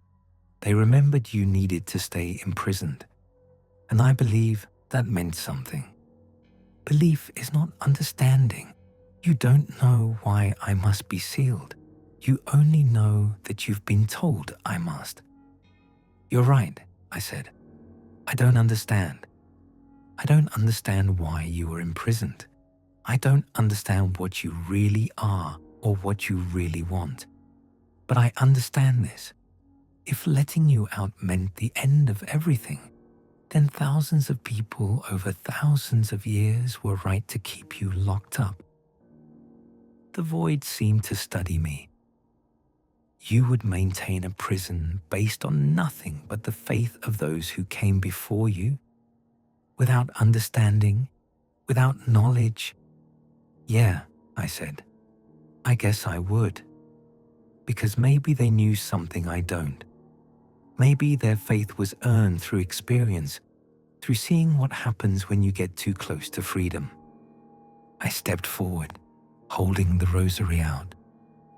Speaker 1: They remembered you needed to stay imprisoned. And I believe that meant something. Belief is not understanding. You don't know why I must be sealed. You only know that you've been told I must." "You're right," I said. "I don't understand. I don't understand why you were imprisoned. I don't understand what you really are or what you really want. But I understand this. If letting you out meant the end of everything, then thousands of people over thousands of years were right to keep you locked up." The void seemed to study me. "You would maintain a prison based on nothing but the faith of those who came before you? Without understanding? Without knowledge?" "Yeah," I said. "I guess I would. Because maybe they knew something I don't. Maybe their faith was earned through experience, through seeing what happens when you get too close to freedom." I stepped forward, holding the rosary out.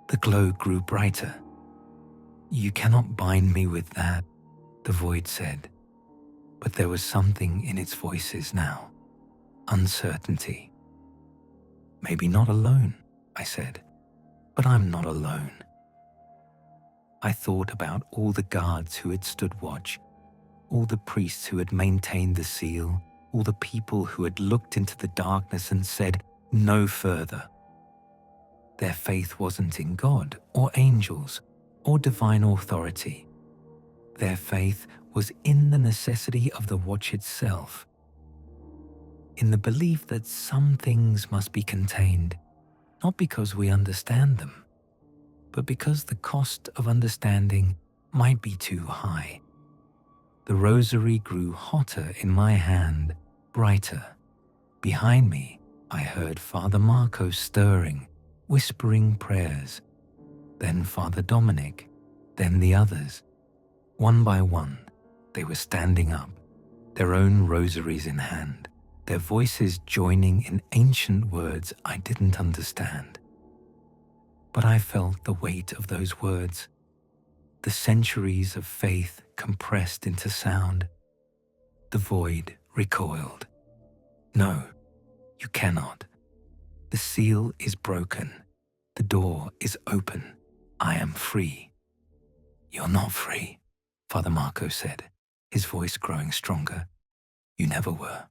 Speaker 1: The glow grew brighter. "You cannot bind me with that," the void said. But there was something in its voices now. Uncertainty. "Maybe not alone," I said. "But I'm not alone." I thought about all the guards who had stood watch, all the priests who had maintained the seal, all the people who had looked into the darkness and said, "No further." Their faith wasn't in God or angels or divine authority. Their faith was in the necessity of the watch itself, in the belief that some things must be contained, not because we understand them, but because the cost of understanding might be too high. The rosary grew hotter in my hand, brighter. Behind me, I heard Father Marco stirring, whispering prayers. Then Father Dominic, then the others. One by one, they were standing up, their own rosaries in hand, their voices joining in ancient words I didn't understand. But I felt the weight of those words, the centuries of faith compressed into sound. The void recoiled. "No, you cannot. The seal is broken. The door is open. I am free." "You're not free," Father Marco said, his voice growing stronger. "You never were.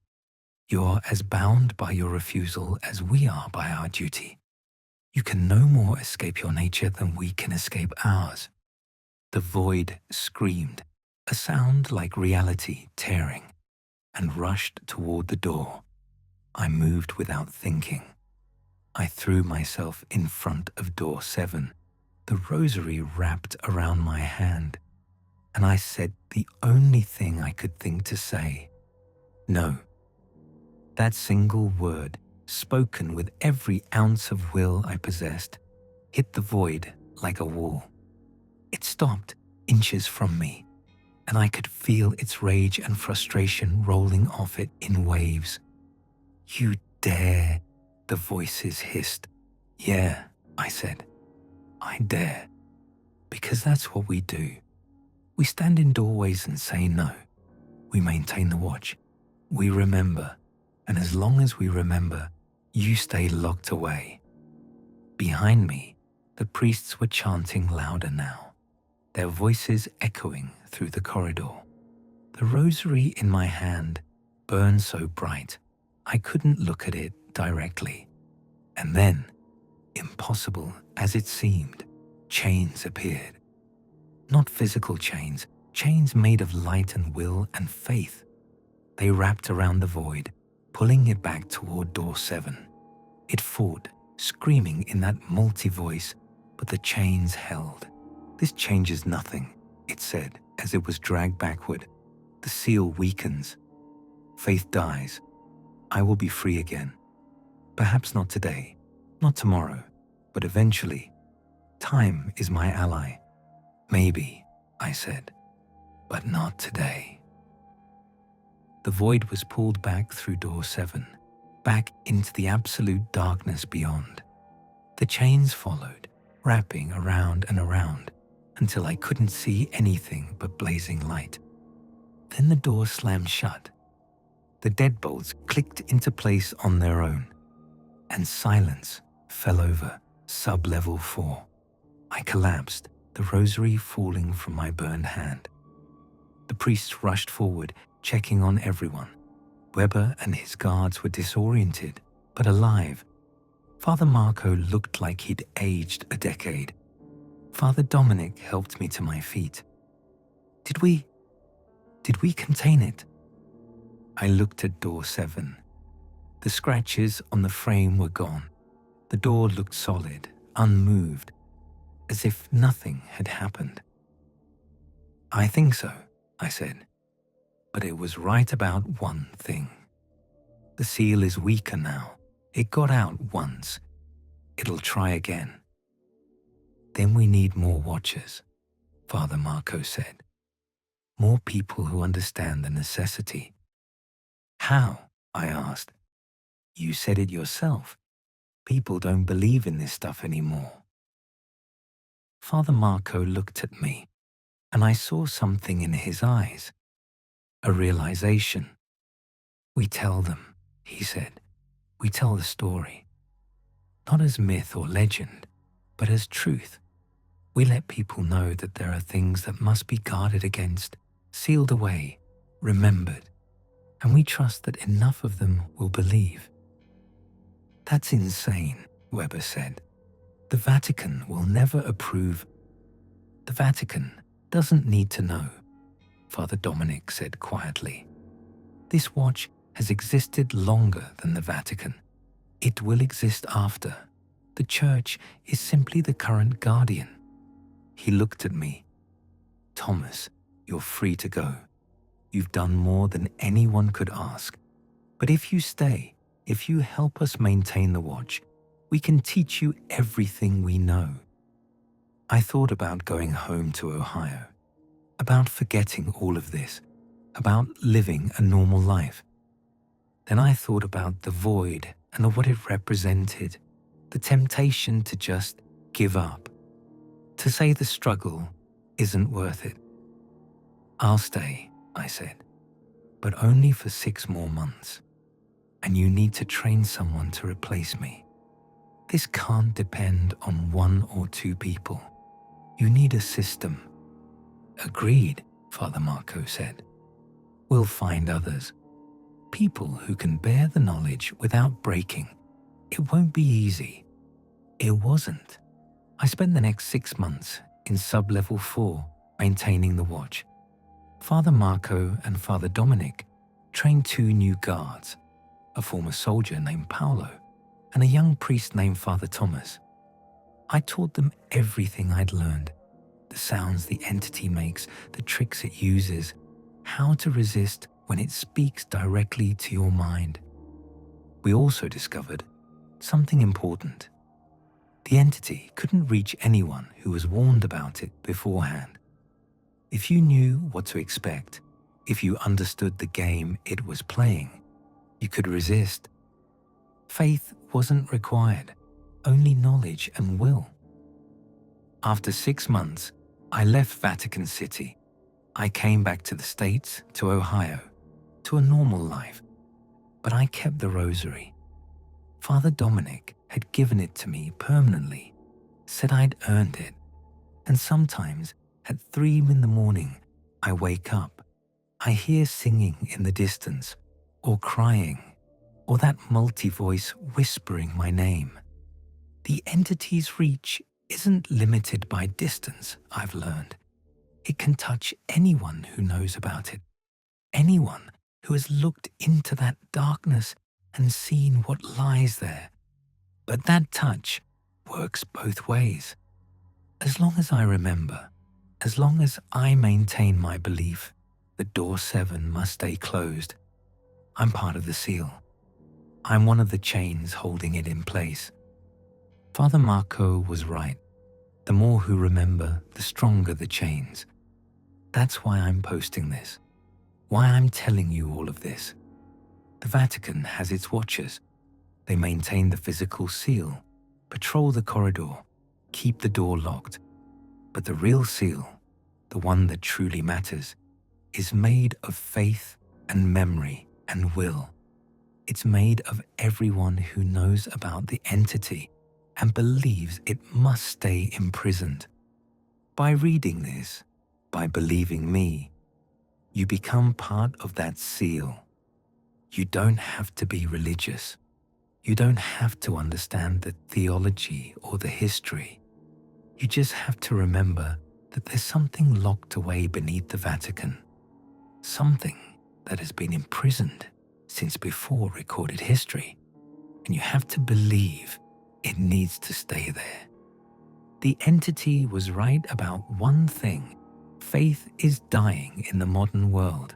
Speaker 1: You're as bound by your refusal as we are by our duty. You can no more escape your nature than we can escape ours." The void screamed, a sound like reality tearing, and rushed toward the door. I moved without thinking. I threw myself in front of door 7, the rosary wrapped around my hand, and I said the only thing I could think to say: no. That single word, spoken with every ounce of will I possessed, hit the void like a wall. It stopped inches from me, and I could feel its rage and frustration rolling off it in waves. "You dare," the voices hissed. "Yeah," I said, "I dare." Because that's what we do. We stand in doorways and say no. We maintain the watch. We remember. And as long as we remember, you stay locked away. Behind me, the priests were chanting louder now, their voices echoing through the corridor. The rosary in my hand burned so bright, I couldn't look at it directly. And then, impossible as it seemed, chains appeared. Not physical chains, chains made of light and will and faith. They wrapped around the void, pulling it back toward door 7. It fought, screaming in that multi-voice, but the chains held. "This changes nothing," it said as it was dragged backward. "The seal weakens. Faith dies. I will be free again. Perhaps not today, not tomorrow, but eventually. Time is my ally. Maybe," I said, "but not today." The void was pulled back through door 7, back into the absolute darkness beyond. The chains followed, wrapping around and around, until I couldn't see anything but blazing light. Then the door slammed shut. The deadbolts clicked into place on their own, and silence fell over sub-level 4. I collapsed, the rosary falling from my burned hand. The priests rushed forward, checking on everyone. Weber and his guards were disoriented, but alive. Father Marco looked like he'd aged a decade. Father Dominic helped me to my feet. Did we contain it?" I looked at door 7. The scratches on the frame were gone. The door looked solid, unmoved, as if nothing had happened. "I think so," I said. "But it was right about one thing. The seal is weaker now. It got out once. It'll try again." "Then we need more watchers," Father Marco said. "More people who understand the necessity." "How?" I asked. "You said it yourself. People don't believe in this stuff anymore." Father Marco looked at me, and I saw something in his eyes. A realization. "We tell them," he said. "We tell the story. Not as myth or legend, but as truth. We let people know that there are things that must be guarded against, sealed away, remembered, and we trust that enough of them will believe." "That's insane," Weber said. "The Vatican will never approve." "The Vatican doesn't need to know," Father Dominic said quietly. "This watch has existed longer than the Vatican. It will exist after. The Church is simply the current guardian." He looked at me. "Thomas, you're free to go. You've done more than anyone could ask. But if you stay, if you help us maintain the watch, we can teach you everything we know." I thought about going home to Ohio, about forgetting all of this, about living a normal life. Then I thought about the void and what it represented, the temptation to just give up, to say the struggle isn't worth it. "I'll stay," I said, "but only for 6 more months. And you need to train someone to replace me. This can't depend on 1 or 2 people. You need a system." "Agreed," Father Marco said. "We'll find others. People who can bear the knowledge without breaking. It won't be easy." It wasn't. I spent the next 6 months in sub-level 4 maintaining the watch. Father Marco and Father Dominic trained 2 new guards. a former soldier named Paolo, and a young priest named Father Thomas. I taught them everything I'd learned, the sounds the entity makes, the tricks it uses, how to resist when it speaks directly to your mind. We also discovered something important. The entity couldn't reach anyone who was warned about it beforehand. If you knew what to expect, if you understood the game it was playing, you could resist. Faith wasn't required, only knowledge and will. After 6 months, I left Vatican City. I came back to the States, to Ohio, to a normal life. But I kept the rosary. Father Dominic had given it to me permanently, said I'd earned it. And sometimes, at 3 in the morning, I wake up. I hear singing in the distance, or crying, or that multi-voice whispering my name. The entity's reach isn't limited by distance, I've learned. It can touch anyone who knows about it, anyone who has looked into that darkness and seen what lies there. But that touch works both ways. As long as I remember, as long as I maintain my belief that door 7 must stay closed, I'm part of the seal. I'm one of the chains holding it in place. Father Marco was right. The more who remember, the stronger the chains. That's why I'm posting this, why I'm telling you all of this. The Vatican has its watchers. They maintain the physical seal, patrol the corridor, keep the door locked. But the real seal, the one that truly matters, is made of faith and memory and will. It's made of everyone who knows about the entity and believes it must stay imprisoned. By reading this, by believing me, you become part of that seal. You don't have to be religious. You don't have to understand the theology or the history. You just have to remember that there's something locked away beneath the Vatican, something that has been imprisoned since before recorded history, and you have to believe it needs to stay there. The entity was right about one thing. Faith is dying in the modern world.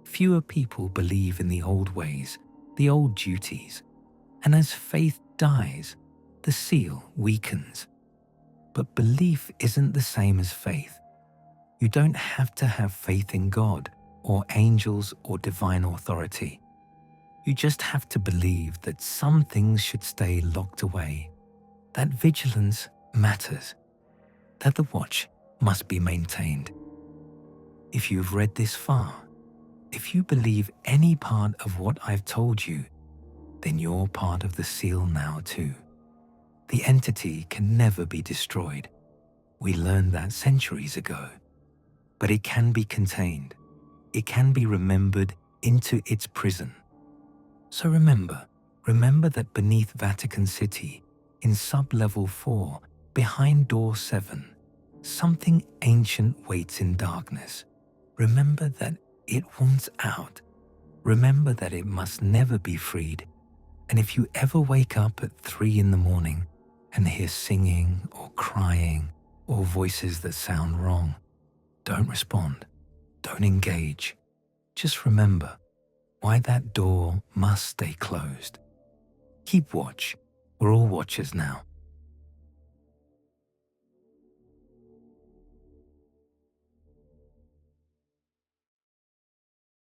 Speaker 1: Fewer people believe in the old ways, the old duties, and as faith dies, the seal weakens. But belief isn't the same as faith. You don't have to have faith in God or angels or divine authority. You just have to believe that some things should stay locked away, that vigilance matters, that the watch must be maintained. If you've read this far, if you believe any part of what I've told you, then you're part of the seal now too. The entity can never be destroyed. We learned that centuries ago. But it can be contained. It can be remembered into its prison. So remember that beneath Vatican City, in sub-level 4, behind door 7, something ancient waits in darkness. Remember that it wants out. Remember that it must never be freed. And if you ever wake up at 3 in the morning and hear singing or crying or voices that sound wrong, don't respond. Don't engage. Just remember why that door must stay closed. Keep watch. We're all watchers now.